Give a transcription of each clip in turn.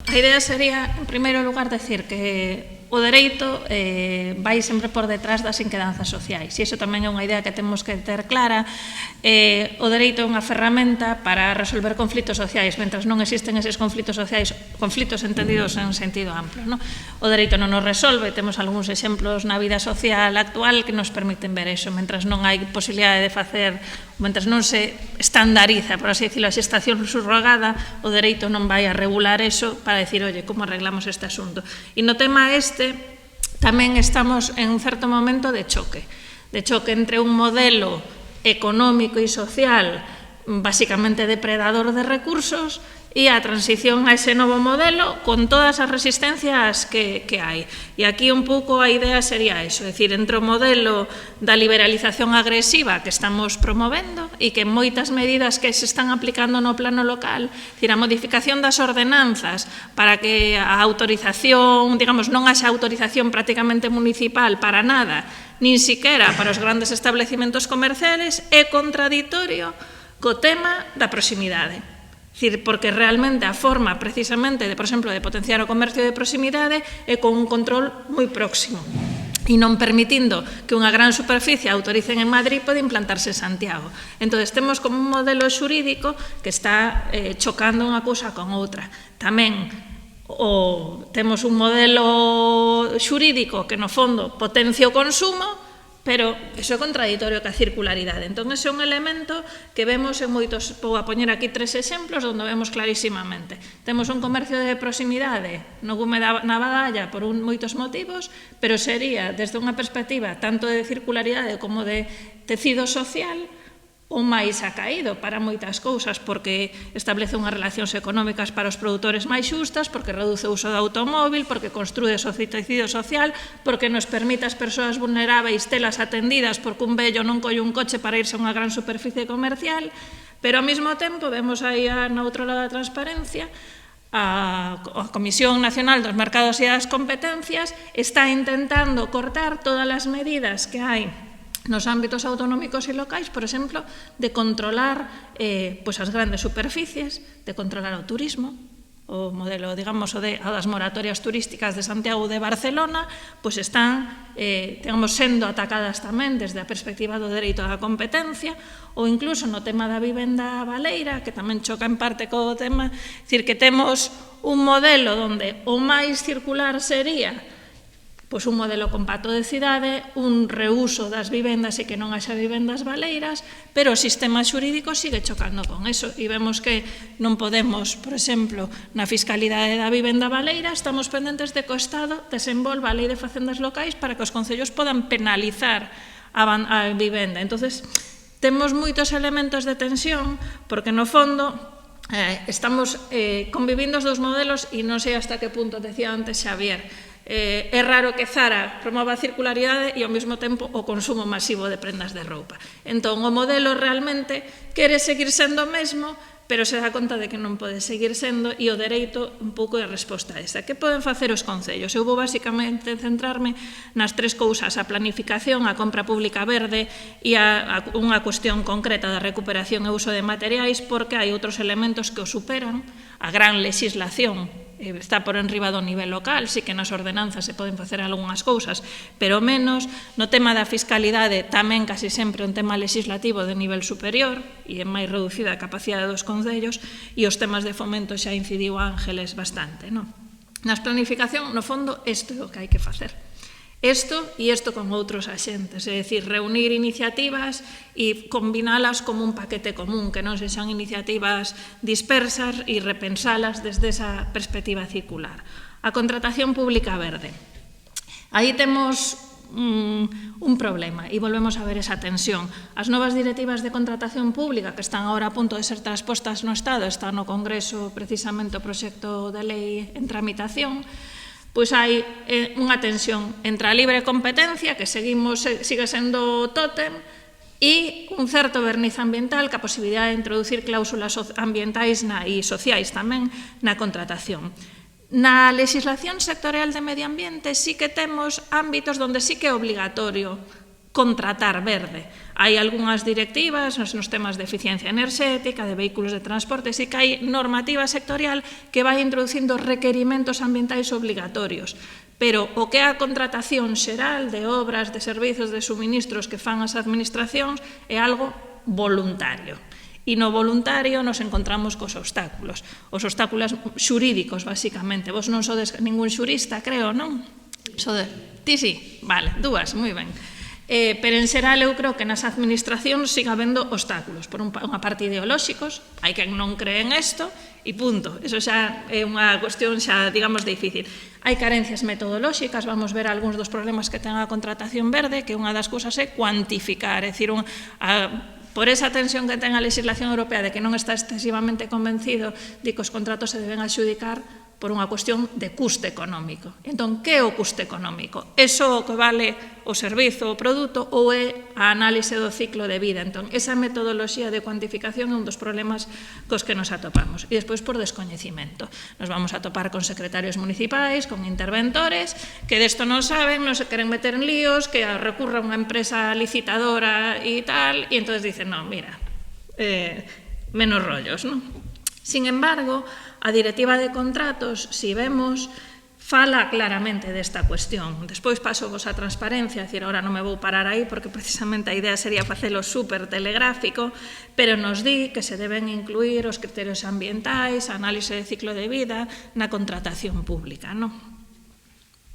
a idea sería, en primeiro lugar, decir que o dereito vai sempre por detrás das inquedanzas sociais. E iso tamén é unha idea que temos que ter clara. O dereito é unha ferramenta para resolver conflitos sociais, mentras non existen eses conflitos sociais, conflitos entendidos en sentido amplo. O dereito non nos resolve, temos algúns exemplos na vida social actual que nos permiten ver eso. Mentras non hai posibilidade de facer, mentras non se estandariza, por así decirlo, a xestación subrogada, o dereito non vai a regular eso para decir, oye, como arreglamos este asunto. E no tema tamén estamos en un certo momento de choque entre un modelo económico e social basicamente depredador de recursos e a transición a ese novo modelo con todas as resistencias que hai. E aquí un pouco a idea sería eso, é dicir, entre o modelo da liberalización agresiva que estamos promovendo e que moitas medidas que se están aplicando no plano local, é dicir, a modificación das ordenanzas para que a autorización, digamos, non haxa autorización prácticamente municipal para nada, nin siquiera para os grandes establecimentos comerciales, é contradictorio co tema da proximidade. Porque realmente a forma precisamente, por exemplo, de potenciar o comercio de proximidade é con un control moi próximo e non permitindo que unha gran superficie autoricen en Madrid pode implantarse en Santiago. Entón, temos como un modelo xurídico que está chocando unha cousa con outra. Tamén temos un modelo xurídico que no fondo potencia o consumo, pero iso é contradictorio ca circularidade. Entón, ese é un elemento que vemos en moitos, vou a poñer aquí 3 exemplos onde vemos clarísimamente. Temos un comercio de proximidade no gume na Badalla por moitos motivos, pero sería, desde unha perspectiva tanto de circularidade como de tecido social, o máis acaído para moitas cousas, porque establece unhas relacións económicas para os produtores máis xustas, porque reduce o uso do automóvil, porque construe o tecido social, porque nos permite as persoas vulneráveis telas atendidas porque un vello non colle un coche para irse a unha gran superficie comercial, pero ao mesmo tempo vemos aí no outro lado da transparencia a Comisión Nacional dos Mercados e das Competencias está intentando cortar todas as medidas que hai nos ámbitos autonómicos e locais, por exemplo, de controlar as grandes superficies, de controlar o turismo, o modelo, digamos, das moratorias turísticas de Santiago ou de Barcelona, pois están, digamos, sendo atacadas tamén desde a perspectiva do dereito da competencia, ou incluso no tema da vivenda baleira, que tamén choca en parte co tema, é dicir, que temos un modelo onde o máis circular sería pois un modelo con pacto de cidade, un reuso das vivendas e que non haxa vivendas baleiras, pero o sistema xurídico sigue chocando con eso. E vemos que non podemos, por exemplo, na fiscalidade da vivenda baleira, estamos pendentes de que o Estado desenvolva a lei de facendas locais para que os concellos podan penalizar a vivenda. Entonces, temos moitos elementos de tensión, porque no fondo estamos convivindo os dous modelos e non sei hasta que punto, decía antes Xavier, é raro que Zara promova a circularidade e ao mesmo tempo o consumo masivo de prendas de roupa. Entón, o modelo realmente quere seguir sendo o mesmo, pero se dá conta de que non pode seguir sendo e o dereito un pouco de resposta a esa. Que poden facer os concellos? Eu vou basicamente centrarme nas 3 cousas, a planificación, a compra pública verde e unha cuestión concreta da recuperación e uso de materiais, porque hai outros elementos que o superan, a gran legislación está por enriba do nivel local, sí que nas ordenanzas se poden facer algunhas cousas, pero menos. No tema da fiscalidade tamén casi sempre un tema legislativo de nivel superior e é máis reducida a capacidade dos concellos, e os temas de fomento xa incidiu Ángeles bastante. Nas planificación, no fondo, isto é o que hai que facer. Isto con outros axentes, é dicir, reunir iniciativas e combinalas como un paquete común, que non sexan iniciativas dispersas e repensalas desde esa perspectiva circular. A contratación pública verde. Aí temos un problema e volvemos a ver esa tensión. As novas directivas de contratación pública que están agora a punto de ser transpostas no Estado, está no Congreso precisamente o proxecto de lei en tramitación, pois hai unha tensión entre a libre competencia, que sigue sendo tótem, e un certo verniz ambiental, que a posibilidade de introducir cláusulas ambientais e sociais tamén na contratación. Na legislación sectorial de medio ambiente sí que temos ámbitos onde sí que é obligatorio contratar verde. Hai algunhas directivas nos temas de eficiencia enerxética, de vehículos de transporte, e que hai normativa sectorial que vai introducindo requerimentos ambientais obligatorios. Pero o que é a contratación xeral de obras, de servizos, de suministros que fan as administracións é algo voluntario. E no voluntario nos encontramos cos obstáculos. Os obstáculos xurídicos, basicamente. Vos non sodes ningún xurista, creo, non? Ti sí? Vale, dúas, moi ben. Pero en xeral eu creo que nas administracións siga habendo obstáculos. Por unha parte ideolóxicos, hai quen non cree en isto, e punto. Eso xa é unha cuestión xa, digamos, difícil. Hai carencias metodolóxicas, vamos ver algúns dos problemas que ten a contratación verde, que unha das cousas é cuantificar, é dicir, por esa tensión que ten a legislación europea de que non está excesivamente convencido de que os contratos se deben adxudicar por unha cuestión de custe económico. Entón, que é o custe económico? É só o que vale o servizo, o produto, ou é a análise do ciclo de vida? Entón, esa metodoloxía de cuantificación é un dos problemas cos que nos atopamos. E despois, por descoñecimento. Nos vamos a topar con secretarios municipais, con interventores, que desto non saben, non se queren meter en líos, que recurra a unha empresa licitadora e tal, e entón dicen, non, mira, menos rollos, non? Sin embargo, a Directiva de Contratos, si vemos, fala claramente desta cuestión. Despois paso vos a transparencia, é dicir, ahora non me vou parar aí porque precisamente a idea sería facelo super telegráfico, pero nos di que se deben incluir os criterios ambientais, a análise de ciclo de vida na contratación pública, non?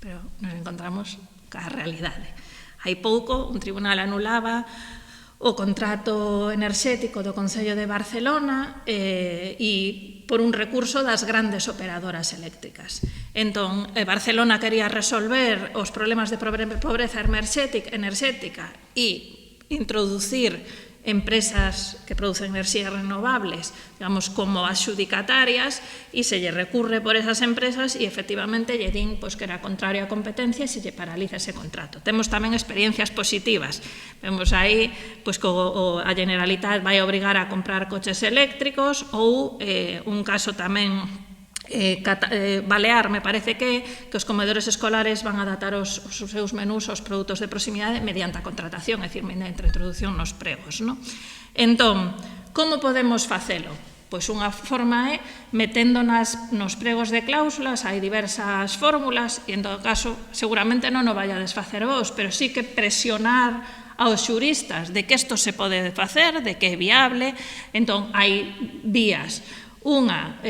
Pero nos encontramos ca realidade. Hai pouco, un tribunal anulaba o contrato enerxético do Concello de Barcelona e por un recurso das grandes operadoras eléctricas. Entón, Barcelona quería resolver os problemas de pobreza enerxética e introducir empresas que producen enerxías renovables, digamos, como adxudicatarias, e se lle recurre por esas empresas e efectivamente lle din que era contrario á competencia e se lle paraliza ese contrato. Temos tamén experiencias positivas. Vemos aí que a Generalitat vai obrigar a comprar coches eléctricos ou un caso tamén Balear, me parece que os comedores escolares van a adaptar os seus menús aos produtos de proximidade mediante a contratación, é dicir, mediante a introducción nos pregos. Entón, como podemos facelo? Pois unha forma é metendo nos pregos de cláusulas, hai diversas fórmulas, e en todo caso, seguramente non o vai a desfacer vos, pero sí que presionar aos xuristas de que isto se pode facer, de que é viable. Entón, hai vías. Unha,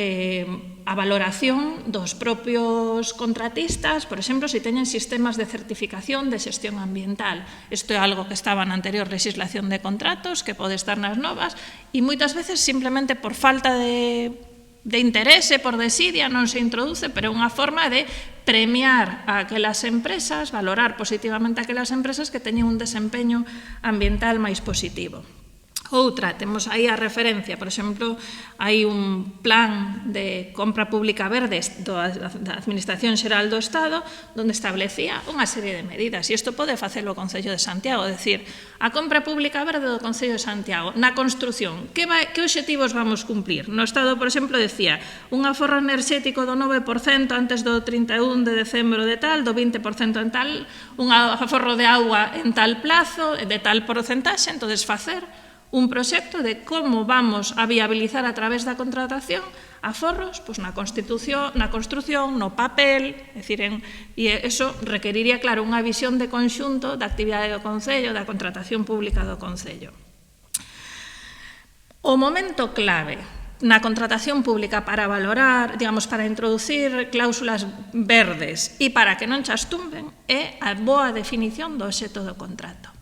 a valoración dos propios contratistas, por exemplo, se teñen sistemas de certificación de xestión ambiental. Isto é algo que estaba na anterior legislación de contratos, que pode estar nas novas, e moitas veces simplemente por falta de interese, por desidia, non se introduce, pero é unha forma de premiar a aquelas empresas, valorar positivamente a aquelas empresas que teñen un desempeño ambiental máis positivo. Outra, temos aí a referencia, por exemplo, hai un plan de compra pública verde da Administración Xeral do Estado onde establecía unha serie de medidas, e isto pode facelo o Concello de Santiago, é dicir, a compra pública verde do Concello de Santiago, na construción, que obxectivos vamos cumplir? No Estado, por exemplo, decía un aforro enerxético do 9% antes do 31 de decembro de tal, do 20% en tal, un aforro de agua en tal plazo, de tal porcentaxe, entonces facer un proxecto de como vamos a viabilizar a través da contratación aforros na construción, no papel, é dicir, e eso requeriría, claro, unha visión de conxunto da actividade do Concello, da contratación pública do Concello. O momento clave na contratación pública para valorar, digamos, para introducir cláusulas verdes e para que non chastumben é a boa definición do obxecto do contrato.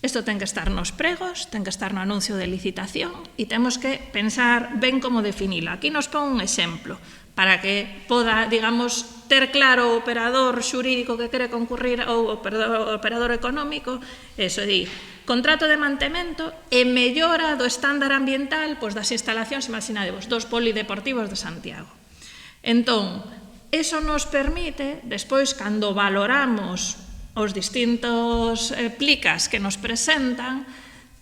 Isto ten que estar nos pregos, ten que estar no anuncio de licitación e temos que pensar ben como definilo. Aquí nos pon un exemplo para que poda, digamos, ter claro o operador xurídico que quere concurrir ou o operador económico, eso di, contrato de mantemento e mellora do estándar ambiental das instalacións, imaginadevos, dos polideportivos de Santiago. Entón, eso nos permite, despois, cando valoramos os distintos plicas que nos presentan,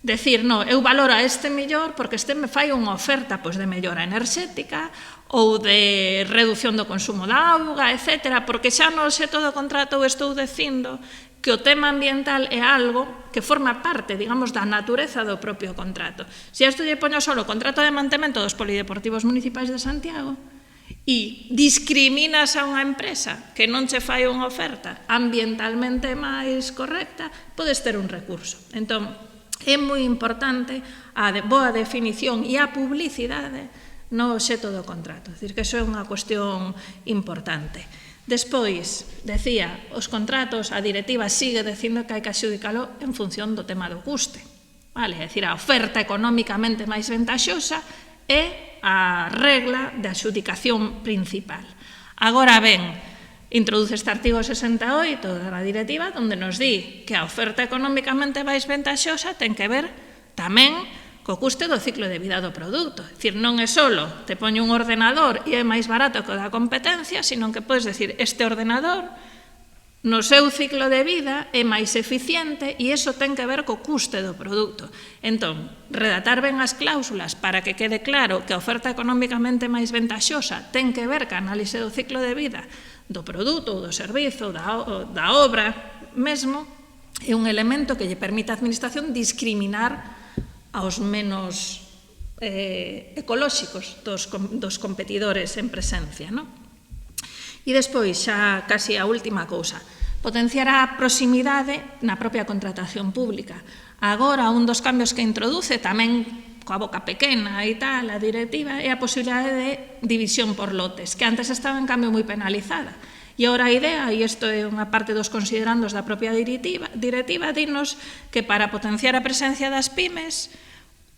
Decir, no, eu valoro a este mellor porque este me fai unha oferta de mellora enerxética ou de reducción do consumo da auga, etc. Porque xa no sé todo o contrato estou dicindo que o tema ambiental é algo que forma parte, digamos, da natureza do propio contrato. Se isto lle poño só o contrato de mantemento dos polideportivos municipais de Santiago e discriminas a unha empresa que non che fai unha oferta ambientalmente máis correcta, podes ter un recurso. Entón, é moi importante a boa definición e a publicidade no obxecto do contrato. É dicir, que iso é unha cuestión importante. Despois, decía, os contratos, a directiva sigue dicindo que hai que adxudicalo en función do tema do custe. Vale? É dicir, a oferta económicamente máis ventaxosa é a regla de adxudicación principal. Agora ben, introduce este artigo 68 da directiva onde nos di que a oferta económicamente máis ventaxosa ten que ver tamén co custe do ciclo de vida do produto. É dicir, non é só te poño un ordenador e é máis barato que o da competencia, sino que podes decir, este ordenador no seu ciclo de vida é máis eficiente e iso ten que ver co custe do produto. Entón, redactar ben as cláusulas para que quede claro que a oferta económicamente máis ventaxosa ten que ver ca análise do ciclo de vida do produto, do servizo, da obra mesmo, é un elemento que lle permite á administración discriminar aos menos ecolóxicos dos competidores en presencia, non? E despois, xa casi a última cousa, potenciar a proximidade na propia contratación pública. Agora, un dos cambios que introduce tamén coa boca pequena e tal, a directiva, é a posibilidade de división por lotes, que antes estaba en cambio moi penalizada. E agora a idea, e isto é unha parte dos considerandos da propia directiva, dinos que para potenciar a presencia das pymes,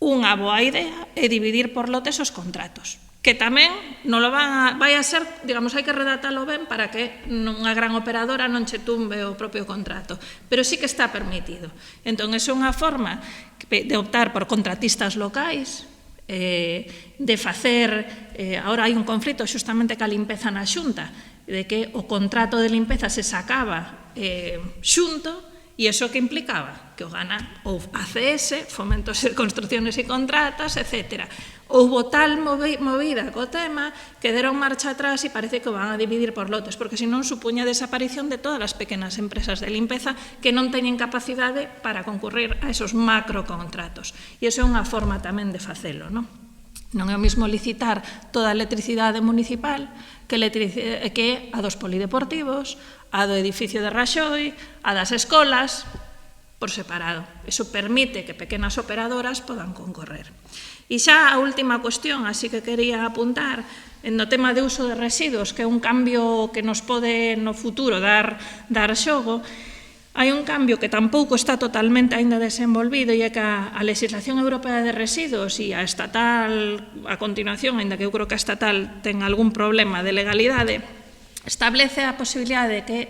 unha boa idea é dividir por lotes os contratos, que tamén non lo vai a ser, digamos, hai que redactalo ben para que unha gran operadora non che tumbe o propio contrato, pero sí que está permitido. Entón, é unha forma de optar por contratistas locais, de facer, agora hai un conflito xustamente ca limpeza na Xunta, de que o contrato de limpeza se sacaba xunto, e iso que implicaba? Que o gana ou ACS, Fomentos de Construcciones e Contratas, etc. Houbo tal movida co tema que deron marcha atrás e parece que o van a dividir por lotes, porque senón supuña a desaparición de todas as pequenas empresas de limpeza que non teñen capacidade para concurrir a esos macrocontratos. E iso é unha forma tamén de facelo, non? Non é o mesmo licitar toda a electricidade municipal que a dos polideportivos, a do edificio de Raxoi, a das escolas, por separado. Iso permite que pequenas operadoras podan concorrer. E xa a última cuestión, así que quería apuntar, no tema de uso de residuos, que é un cambio que nos pode no futuro dar xogo. Hai un cambio que tampouco está totalmente aínda desenvolvido e é que a legislación europea de residuos e a estatal, a continuación, aínda que eu creo que a estatal ten algún problema de legalidade, establece a posibilidade de que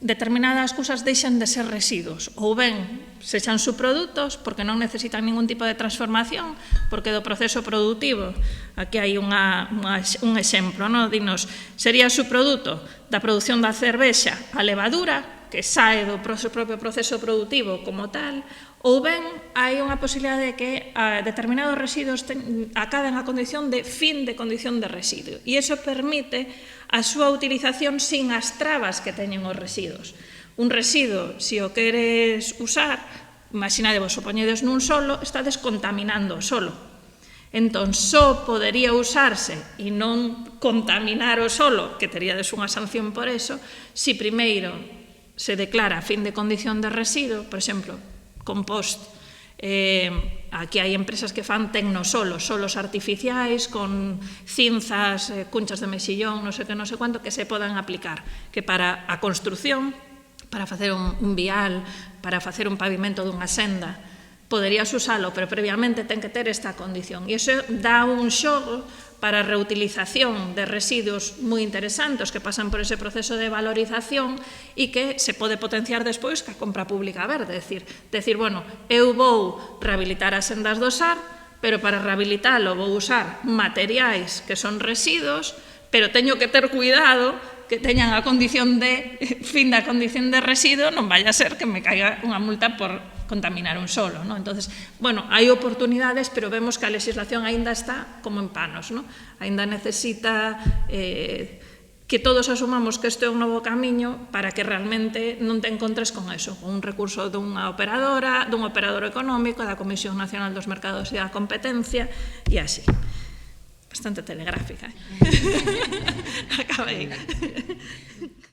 determinadas cousas deixen de ser residuos, ou ben sexan subprodutos porque non necesitan ningún tipo de transformación, porque do proceso productivo, aquí hai un exemplo, dinos, sería subproduto da produción da cervexa a levadura, que sae do propio proceso productivo como tal, ou ben hai unha posibilidade de que determinados residuos acaben a condición de fin de condición de residuo. E iso permite a súa utilización sin as trabas que teñen os residuos. Un residuo, se o queres usar, imaginadevos, o poñedes nun solo, está descontaminando o solo. Entón, só podería usarse e non contaminar o solo, que teríades unha sanción por eso, se primeiro se declara fin de condición de residuo, por exemplo, compost. Aquí hai empresas que fan tecnosolos, solos artificiais con cinzas, cunchas de mexillón, non sei que, non sei cuánto, que se podan aplicar, que para a construción, para facer un vial, para facer un pavimento dunha senda, poderías usalo, pero previamente ten que ter esta condición. E iso dá un xogo para a reutilización de residuos moi interesantes que pasan por ese proceso de valorización e que se pode potenciar despois ca compra pública verde. Decir, bueno, eu vou rehabilitar as sendas do Sar, pero para rehabilitalo vou usar materiais que son residuos, pero teño que ter cuidado que teñan a condición de fin da condición de residuo, non vaya a ser que me caiga unha multa por contaminar un solo, ¿no? Entonces, bueno, hai oportunidades, pero vemos que a legislación aínda está como en panos, ¿no? Aínda necesita que todos asumamos que este é un novo camiño para que realmente non te encontres con eso, con un recurso dunha operadora, dun operador económico, da Comisión Nacional dos Mercados e da Competencia, e así. Bastante telegráfica. Acabei.